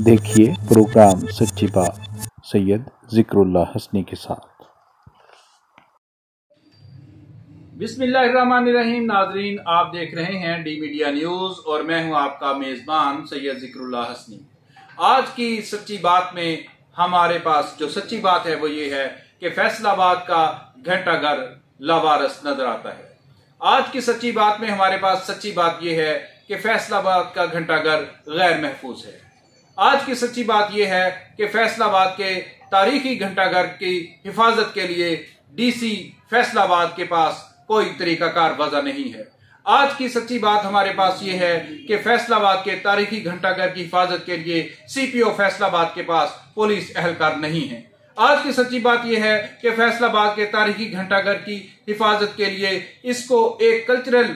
देखिए प्रोग्राम सच्ची बात सैयद जिक्रुल्लाह हसनी के साथ। बिस्मिल्लाहिर्रहमानिर्रहीम। नाजरीन, आप देख रहे हैं डी मीडिया न्यूज़ और मैं हूं आपका मेज़बान सैयद जिक्रुल्लाह हसनी। आज की सच्ची बात में हमारे पास जो सच्ची बात है वो ये है कि फैसलाबाद का घंटाघर लावारिस नजर आता है। आज की सच्ची बात में हमारे पास सच्ची बात ये है कि फैसलाबाद का घंटाघर गैर महफूज है। आज की सच्ची बात यह है कि फैसलाबाद के तारीखी घंटाघर की हिफाजत के लिए डीसी फैसलाबाद के पास कोई तरीकाकार वजह नहीं है। आज की सच्ची बात हमारे पास यह है कि फैसलाबाद के तारीखी घंटाघर की हिफाजत के लिए सीपीओ फैसलाबाद के पास पुलिस एहलकार नहीं है। आज की सच्ची बात यह है कि फैसलाबाद के तारीखी घंटाघर की हिफाजत के लिए इसको एक कल्चरल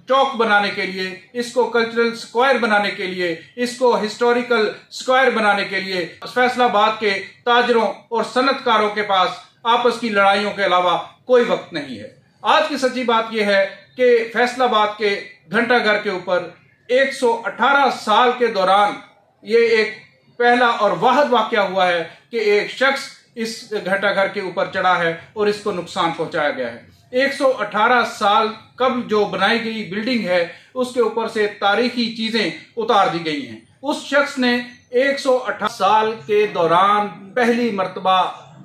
चौक बनाने के लिए, इसको कल्चरल स्क्वायर बनाने के लिए, इसको हिस्टोरिकल स्क्वायर बनाने के लिए फैसलाबाद के ताजरों और सनतकारों के पास आपस की लड़ाइयों के अलावा कोई वक्त नहीं है। आज की सच्ची बात यह है कि फैसलाबाद के घंटाघर के ऊपर 118 साल के दौरान ये एक पहला और वाहिद वाकया हुआ है कि एक शख्स इस घंटाघर के ऊपर चढ़ा है और इसको नुकसान पहुंचाया गया है। 118 साल कब जो बनाई गई बिल्डिंग है उसके ऊपर से तारीखी चीजें उतार दी गई हैं। उस शख्स ने 118 साल के दौरान पहली मर्तबा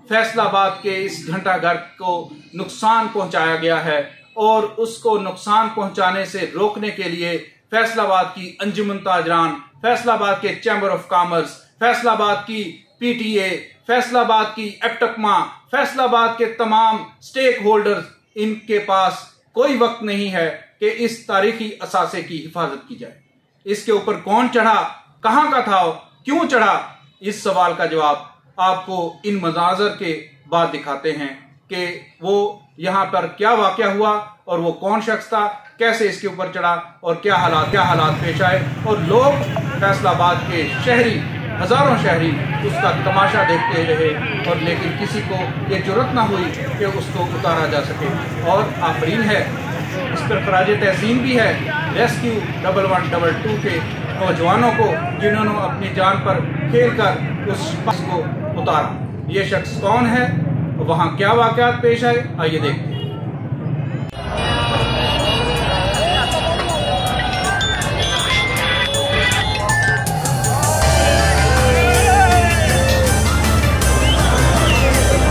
फैसलाबाद के इस घंटाघर को नुकसान पहुंचाया गया है और उसको नुकसान पहुंचाने से रोकने के लिए फैसलाबाद की अंजुमन ताजरान, फैसलाबाद के चैम्बर ऑफ कॉमर्स, फैसलाबाद की पीटीए, फैसलाबाद की एप्टकमा, फैसलाबाद के तमाम स्टेक होल्डर्स, इनके पास कोई वक्त नहीं है कि इस तारीखी असासे की हिफाजत की जाए। इसके ऊपर कौन चढ़ा, कहां का था, क्यों चढ़ा, इस सवाल का जवाब आपको इन मनाजर के बाद दिखाते हैं कि वो यहाँ पर क्या वाकया हुआ और वो कौन शख्स था, कैसे इसके ऊपर चढ़ा और क्या हालात पेश आए। और लोग फैसलाबाद के शहरी, हजारों शहरी उसका तमाशा देखते रहे और लेकिन किसी को ये जुर्रत ना हुई कि उसको उतारा जा सके। और आफरीन है, इस पर खराज तहसीन भी है रेस्क्यू 1112 के नौजवानों को जिन्होंने अपनी जान पर खेल कर उस शख्स को उतारा। ये शख्स कौन है, वहां क्या वाकयात पेश आए, आइए देखते हैं।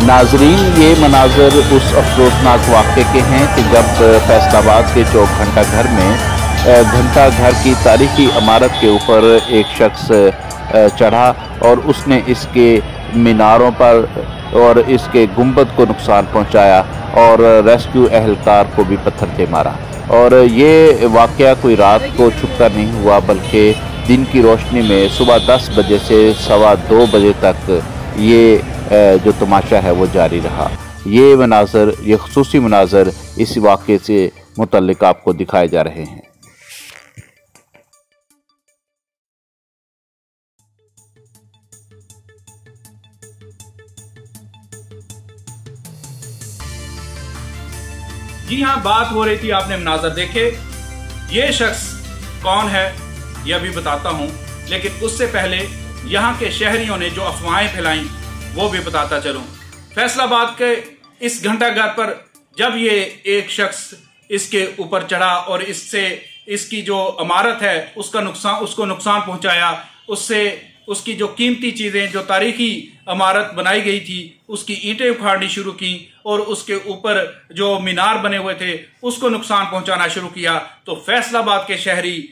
नाजरीन, ये मनाजर उस अफसोसनाक वाक़े के हैं कि जब फैसलाबाद के चौक घंटाघर में घंटाघर की तारीखी इमारत के ऊपर एक शख्स चढ़ा और उसने इसके मीनारों पर और इसके गुंबद को नुकसान पहुंचाया और रेस्क्यू एहलकार को भी पत्थर से मारा। और ये वाक़या कोई रात को छुपकर नहीं हुआ बल्कि दिन की रोशनी में सुबह 10 बजे से 2:15 बजे तक ये जो तमाशा है वो जारी रहा। ये मनाजर, ये खुसूसी मनाजर इस वाक़े से मुतल्लिक आपको दिखाए जा रहे हैं। जी हाँ, बात हो रही थी, आपने मनाजर देखे। ये शख्स कौन है यह भी बताता हूँ, लेकिन उससे पहले यहाँ के शहरियों ने जो अफवाहें फैलाई वो भी बताता चलूं। फैसलाबाद के इस घंटाघर पर जब ये एक शख्स इसके ऊपर चढ़ा और इससे इसकी जो इमारत है उसको नुकसान पहुंचाया, उससे उसकी जो कीमती चीजें, जो तारीखी इमारत बनाई गई थी, उसकी ईंटें उखाड़नी शुरू की और उसके ऊपर जो मीनार बने हुए थे उसको नुकसान पहुंचाना शुरू किया, तो फैसलाबाद के शहरी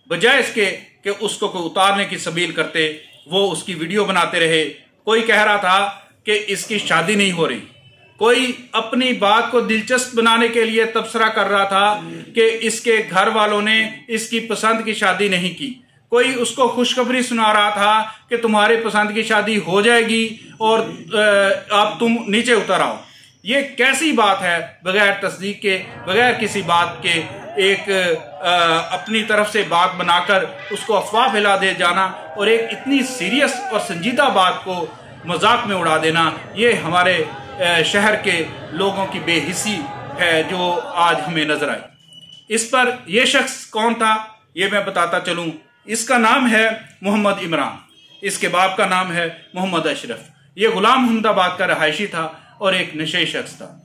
बजाय इसके कि उसको उतारने की सबील करते, वो उसकी वीडियो बनाते रहे। कोई कह रहा था कि इसकी शादी नहीं हो रही, कोई अपनी बात को दिलचस्प बनाने के लिए तबसरा कर रहा था कि इसके घर वालों ने इसकी पसंद की शादी नहीं की, कोई उसको खुशखबरी सुना रहा था कि तुम्हारे पसंद की शादी हो जाएगी और अब तुम नीचे उतर आओ। ये कैसी बात है, बगैर तस्दीक के, बगैर किसी बात के एक अपनी तरफ से बात बनाकर उसको अफवाह फैला दे जाना और एक इतनी सीरियस और संजीदा बात को मजाक में उड़ा देना, ये हमारे शहर के लोगों की बेहिसी है जो आज हमें नजर आई। इस पर यह शख्स कौन था ये मैं बताता चलूं। इसका नाम है मोहम्मद इमरान। इसके बाप का नाम है मोहम्मद अशरफ। ये गुलाम अहमदाबाद का रहायशी था और एक नशे शख्स था।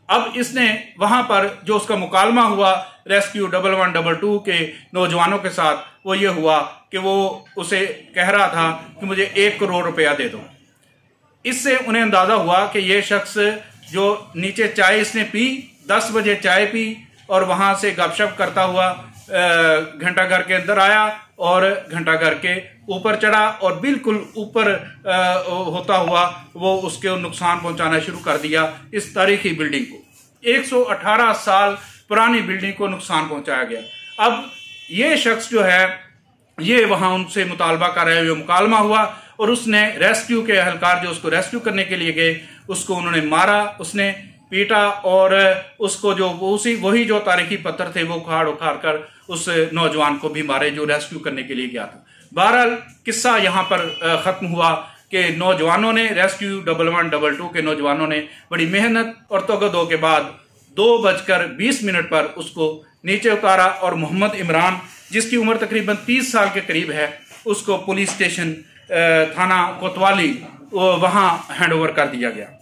अब इसने वहां पर जो उसका मुकालमा हुआ रेस्क्यू 1112 के नौजवानों के साथ, वो ये हुआ कि वो उसे कह रहा था कि मुझे 1 करोड़ रुपया दे दो। इससे उन्हें अंदाजा हुआ कि ये शख्स जो नीचे चाय इसने पी, 10 बजे चाय पी और वहां से गपशप करता हुआ घंटाघर के अंदर आया और घंटाघर के ऊपर चढ़ा और बिल्कुल ऊपर होता हुआ वो उसके नुकसान पहुंचाना शुरू कर दिया। इस तारीखी बिल्डिंग को, 118 साल पुरानी बिल्डिंग को नुकसान पहुंचाया गया। अब ये शख्स जो है ये वहां उनसे मुतालबा कर रहे हुए मुकालमा हुआ और उसने रेस्क्यू के एहलकार जो उसको रेस्क्यू करने के लिए गए उसको उन्होंने मारा, उसने पीटा और उसको जो वही जो तारीखी पत्थर थे वो उखाड़ कर उस नौजवान को भी मारे जो रेस्क्यू करने के लिए गया था। बहरहाल किस्सा यहाँ पर खत्म हुआ कि नौजवानों ने, रेस्क्यू 1112 के नौजवानों ने बड़ी मेहनत और तगदो के बाद 2:20 पर उसको नीचे उतारा और मोहम्मद इमरान, जिसकी उम्र तकरीबन 30 साल के करीब है, उसको पुलिस स्टेशन थाना कोतवाली वहां हैंडओवर कर दिया गया।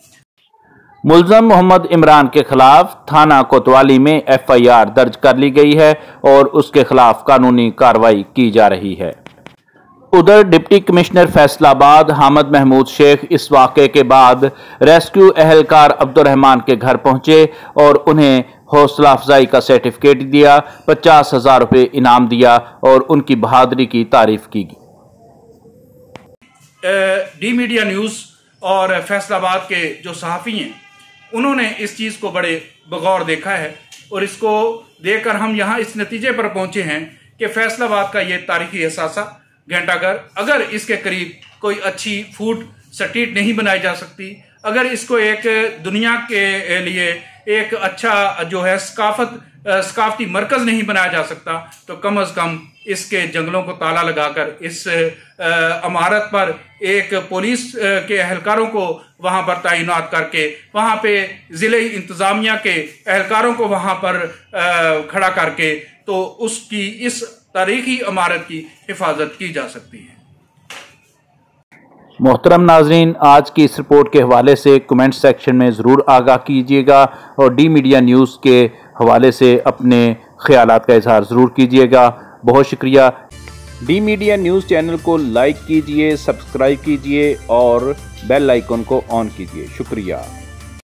मुलजम मोहम्मद इमरान के खिलाफ थाना कोतवाली में FIR दर्ज कर ली गई है और उसके खिलाफ कानूनी कार्रवाई की जा रही है। उधर डिप्टी कमिश्नर फैसलाबाद हामिद महमूद शेख इस वाक़े के बाद रेस्क्यू एहलकार अब्दुर्रहमान के घर पहुंचे और उन्हें हौसला अफजाई का सर्टिफिकेट दिया, 50,000 रुपये इनाम दिया और उनकी बहादुरी की तारीफ की। डी मीडिया न्यूज़ और फैसलाबाद के जो सहाफ़ी हैं उन्होंने इस चीज़ को बड़े बगौर देखा है और इसको देखकर हम यहाँ इस नतीजे पर पहुंचे हैं कि फैसलाबाद का ये तारीखी असासा घंटाघर, अगर इसके करीब कोई अच्छी फूड स्ट्रीट नहीं बनाई जा सकती, अगर इसको एक दुनिया के लिए एक अच्छा जो है सकाफती मरकज नहीं बनाया जा सकता, तो कम अज कम इसके जंगलों को ताला लगाकर इस इमारत पर एक पुलिस के एहलकारों को वहां पर तैनात करके, वहां पे जिले इंतजामिया के एहलकारों को वहां पर खड़ा करके, तो उसकी इस तारीखी इमारत की हिफाजत की जा सकती है। मोहतरम नाजरीन, आज की इस रिपोर्ट के हवाले से कमेंट सेक्शन में ज़रूर आगाह कीजिएगा और डी मीडिया न्यूज़ के हवाले से अपने ख्यालात का इजहार ज़रूर कीजिएगा। बहुत शुक्रिया। डी मीडिया न्यूज़ चैनल को लाइक कीजिए, सब्सक्राइब कीजिए और बेल आइकन को ऑन कीजिए। शुक्रिया।